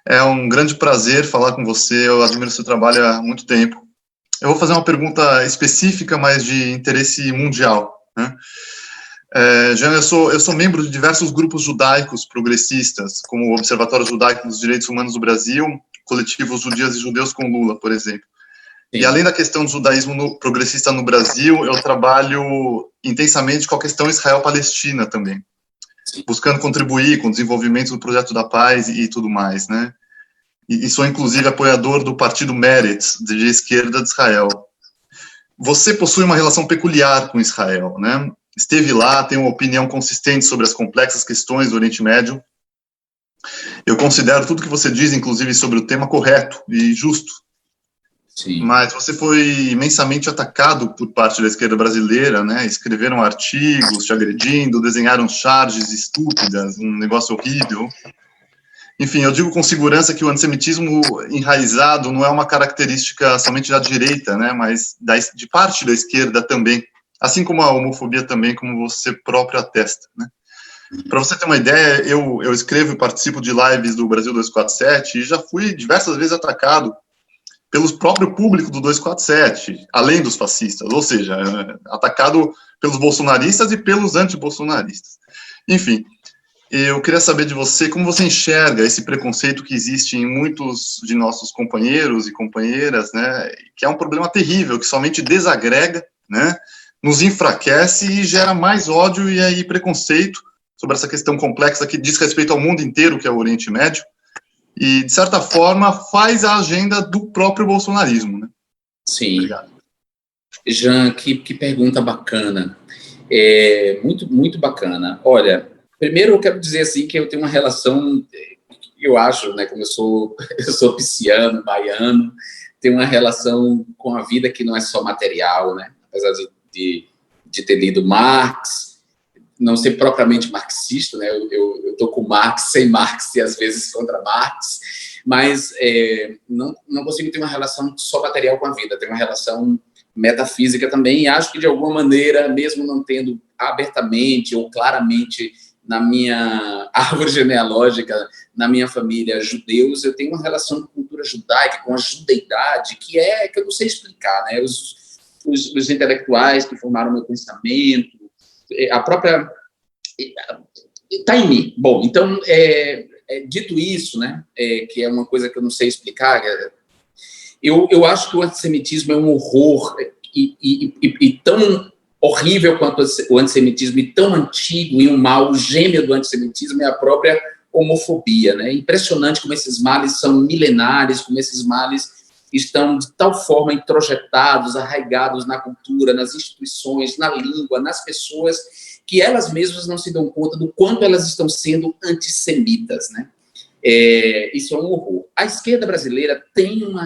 É um grande prazer falar com você, eu admiro seu trabalho há muito tempo. Eu vou fazer uma pergunta específica, mas de interesse mundial, né? Jean, eu sou membro de diversos grupos judaicos progressistas, como o Observatório Judaico dos Direitos Humanos do Brasil, coletivos Judias e Judeus com Lula, por exemplo. Sim. E além da questão do judaísmo progressista no Brasil, eu trabalho intensamente com a questão Israel-Palestina também, Sim. buscando contribuir com o desenvolvimento do projeto da paz e tudo mais, né? E sou, inclusive, apoiador do partido Meretz, de esquerda de Israel. Você possui uma relação peculiar com Israel, né? Esteve lá, tem uma opinião consistente sobre as complexas questões do Oriente Médio. Eu considero tudo que você diz, inclusive, sobre o tema correto e justo. Sim. Mas você foi imensamente atacado por parte da esquerda brasileira, né? Escreveram artigos te agredindo, desenharam charges estúpidas, um negócio horrível. Enfim, eu digo com segurança que o antissemitismo enraizado não é uma característica somente da direita, né, mas de parte da esquerda também, assim como a homofobia também, como você próprio atesta, né. Para você ter uma ideia, eu escrevo e participo de lives do Brasil 247 e já fui diversas vezes atacado pelo próprio público do 247, além dos fascistas, ou seja, atacado pelos bolsonaristas e pelos antibolsonaristas. Enfim, eu queria saber de você como você enxerga esse preconceito que existe em muitos de nossos companheiros e companheiras, né, que é um problema terrível, que somente desagrega, né, nos enfraquece e gera mais ódio e aí preconceito sobre essa questão complexa que diz respeito ao mundo inteiro, que é o Oriente Médio, e, de certa forma, faz a agenda do próprio bolsonarismo, né? Sim. Obrigado. Jean, que pergunta bacana. Muito, muito bacana. Olha, primeiro eu quero dizer assim que eu tenho uma relação, eu acho, né, como eu sou pisciano, baiano, tenho uma relação com a vida que não é só material, né? Apesar de ter lido Marx, não ser propriamente marxista, né? Eu tô com Marx, sem Marx e às vezes contra Marx, mas não consigo ter uma relação só material com a vida, tenho uma relação metafísica também, e acho que de alguma maneira, mesmo não tendo abertamente ou claramente na minha árvore genealógica, na minha família, judeus, eu tenho uma relação com a cultura judaica, com a judeidade, que eu não sei explicar, né? Os intelectuais que formaram meu pensamento, a própria... está em mim. Bom, então, dito isso, né, que é uma coisa que eu não sei explicar, eu acho que o antissemitismo é um horror e tão horrível quanto o antissemitismo e tão antigo e um mal gêmeo do antissemitismo é a própria homofobia, né? Impressionante como esses males são milenares, como esses males estão de tal forma introjetados, arraigados na cultura, nas instituições, na língua, nas pessoas, que elas mesmas não se dão conta do quanto elas estão sendo antissemitas, né? Isso é um horror. A esquerda brasileira tem um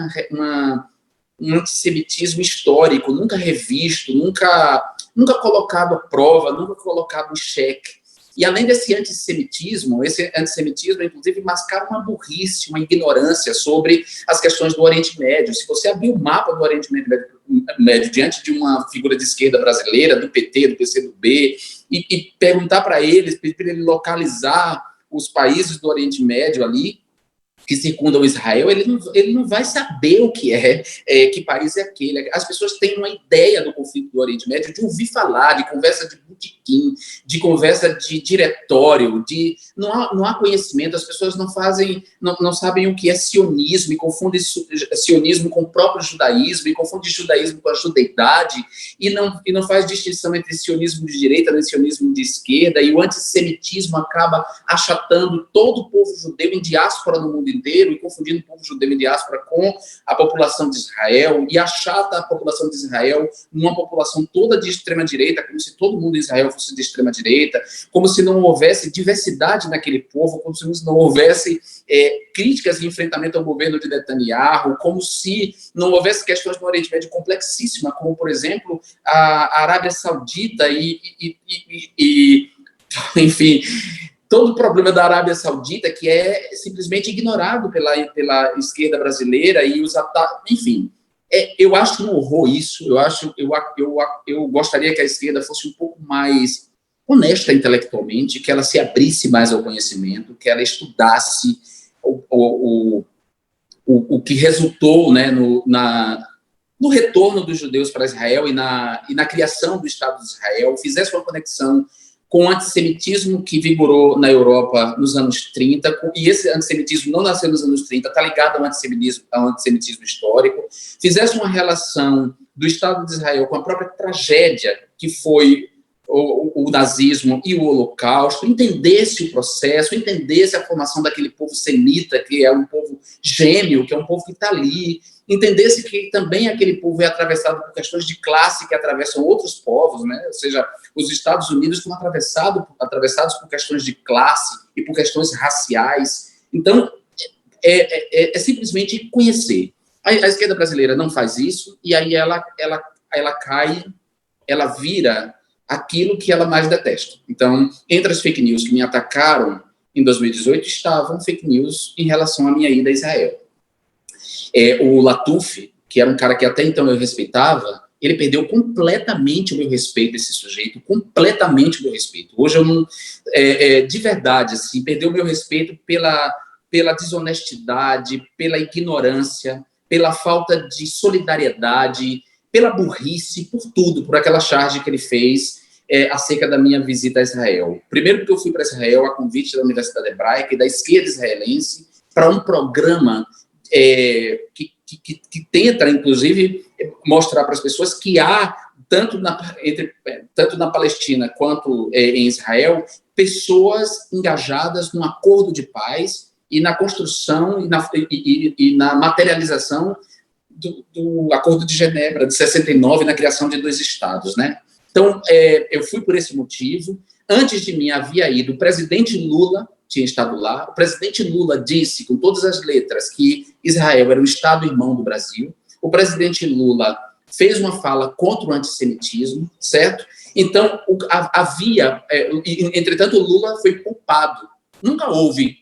antissemitismo histórico, nunca revisto, nunca colocado à prova, nunca colocado em xeque. E além desse antissemitismo, inclusive, mascara uma burrice, uma ignorância sobre as questões do Oriente Médio. Se você abrir o mapa do Oriente Médio diante de uma figura de esquerda brasileira, do PT, do PCdoB, e perguntar para eles, pedir para ele localizar os países do Oriente Médio ali, que circundam Israel, ele não vai saber o que que país é aquele. As pessoas têm uma ideia do conflito do Oriente Médio de ouvir falar, de conversa de botequim, de conversa de diretório, não há conhecimento, as pessoas não sabem o que é sionismo, e confundem sionismo com o próprio judaísmo, e confundem judaísmo com a judeidade, e não faz distinção entre sionismo de direita e sionismo de esquerda, e o antissemitismo acaba achatando todo o povo judeu em diáspora no mundo inteiro e confundindo o povo judeu em diáspora com a população de Israel e achata a população de Israel numa população toda de extrema-direita, como se todo mundo em Israel fosse de extrema-direita, como se não houvesse diversidade naquele povo, como se não houvesse críticas e enfrentamento ao governo de Netanyahu, como se não houvesse questões no Oriente Médio complexíssimas, como, por exemplo, a Arábia Saudita enfim... Todo o problema da Arábia Saudita, que é simplesmente ignorado pela esquerda brasileira e os ataques, enfim. Eu acho um horror isso. Eu gostaria que a esquerda fosse um pouco mais honesta intelectualmente, que ela se abrisse mais ao conhecimento, que ela estudasse o que resultou, né, no retorno dos judeus para Israel e na criação do Estado de Israel, fizesse uma conexão com o antissemitismo que vigorou na Europa nos anos 30, e esse antissemitismo não nasceu nos anos 30, está ligado ao antissemitismo histórico, fizesse uma relação do Estado de Israel com a própria tragédia que foi o nazismo e o Holocausto, entendesse o processo, entendesse a formação daquele povo semita, que é um povo gêmeo, que é um povo que está ali, entendesse que também aquele povo é atravessado por questões de classe que atravessam outros povos, né? Ou seja, os Estados Unidos estão atravessados por questões de classe e por questões raciais. Então, é simplesmente conhecer. A esquerda brasileira não faz isso, e aí ela cai, ela vira aquilo que ela mais detesta. Então, entre as fake news que me atacaram em 2018, estavam fake news em relação à minha ida a Israel. O Latuf, que era um cara que até então eu respeitava, ele perdeu completamente o meu respeito, esse sujeito, completamente o meu respeito. Hoje eu não... de verdade, assim, perdeu o meu respeito pela desonestidade, pela ignorância, pela falta de solidariedade, pela burrice, por tudo, por aquela charge que ele fez acerca da minha visita a Israel. Primeiro porque eu fui para Israel a convite da Universidade Hebraica e da esquerda israelense para um programa que tenta, inclusive, mostrar para as pessoas que há, tanto na Palestina quanto em Israel, pessoas engajadas num acordo de paz e na construção e na materialização do Acordo de Genebra, de 69, na criação de 2 estados, né? Então, eu fui por esse motivo. Antes de mim havia ido o presidente Lula, tinha estado lá. O presidente Lula disse, com todas as letras, que Israel era um Estado-irmão do Brasil. O presidente Lula fez uma fala contra o antissemitismo, certo? Então, entretanto, o Lula foi culpado. Nunca houve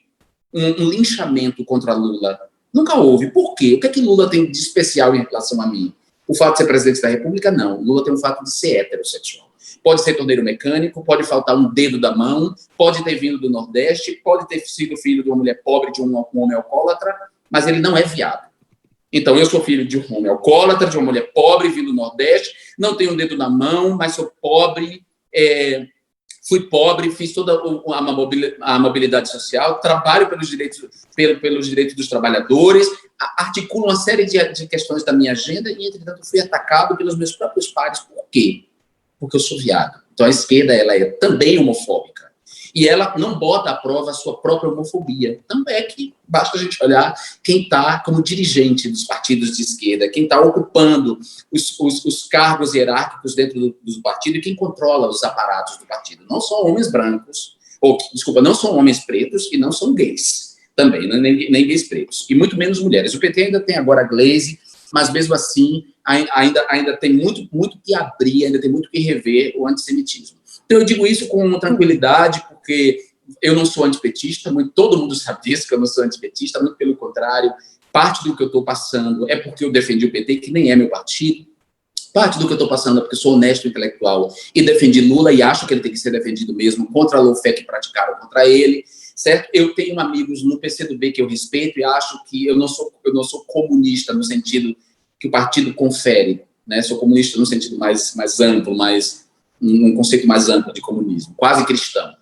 um linchamento contra Lula. Nunca houve. Por quê? O que é que Lula tem de especial em relação a mim? O fato de ser presidente da República? Não. Lula tem o fato de ser heterossexual. Pode ser torneiro mecânico, pode faltar um dedo da mão, pode ter vindo do Nordeste, pode ter sido filho de uma mulher pobre, de um homem alcoólatra, mas ele não é viado. Então, eu sou filho de um homem alcoólatra, de uma mulher pobre, vindo do Nordeste, não tenho um dedo na mão, mas sou pobre, fui pobre, fiz toda a mobilidade social, trabalho pelos direitos dos trabalhadores, articulo uma série de questões da minha agenda e, entretanto, fui atacado pelos meus próprios pares. Por quê? Porque eu sou viado. Então, a esquerda ela é também homofóbica. E ela não bota à prova a sua própria homofobia. Então, que basta a gente olhar quem está como dirigente dos partidos de esquerda, quem está ocupando os cargos hierárquicos dentro do partido e quem controla os aparatos do partido. Não são homens brancos, não são homens pretos e não são gays também, nem gays pretos. E muito menos mulheres. O PT ainda tem agora a Glaze, mas mesmo assim ainda tem muito que abrir, ainda tem muito que rever o antissemitismo. Então eu digo isso com tranquilidade, porque eu não sou antipetista, todo mundo sabe disso, que eu não sou antipetista, muito pelo contrário, parte do que eu estou passando é porque eu defendi o PT, que nem é meu partido, parte do que eu estou passando é porque eu sou honesto intelectual e defendi Lula e acho que ele tem que ser defendido mesmo contra a lawfare que praticaram contra ele, certo? Eu tenho amigos no PCdoB que eu respeito e acho que eu não sou comunista no sentido que o partido confere, né? Sou comunista no sentido mais amplo, um conceito mais amplo de comunismo, quase cristão.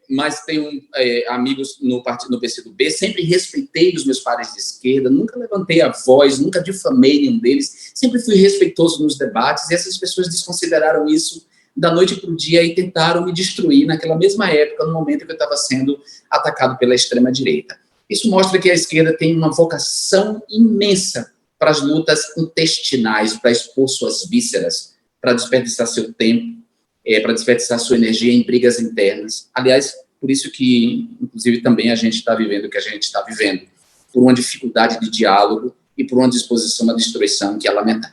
Mas tenho amigos no PCdoB, sempre respeitei os meus pares de esquerda, nunca levantei a voz, nunca difamei nenhum deles, sempre fui respeitoso nos debates, e essas pessoas desconsideraram isso da noite para o dia e tentaram me destruir naquela mesma época, no momento que eu estava sendo atacado pela extrema-direita. Isso mostra que a esquerda tem uma vocação imensa para as lutas intestinais, para expor suas vísceras, para desperdiçar seu tempo, para desperdiçar sua energia em brigas internas. Aliás, por isso que, inclusive, também a gente está vivendo o que a gente está vivendo, por uma dificuldade de diálogo e por uma disposição à destruição que é lamentável.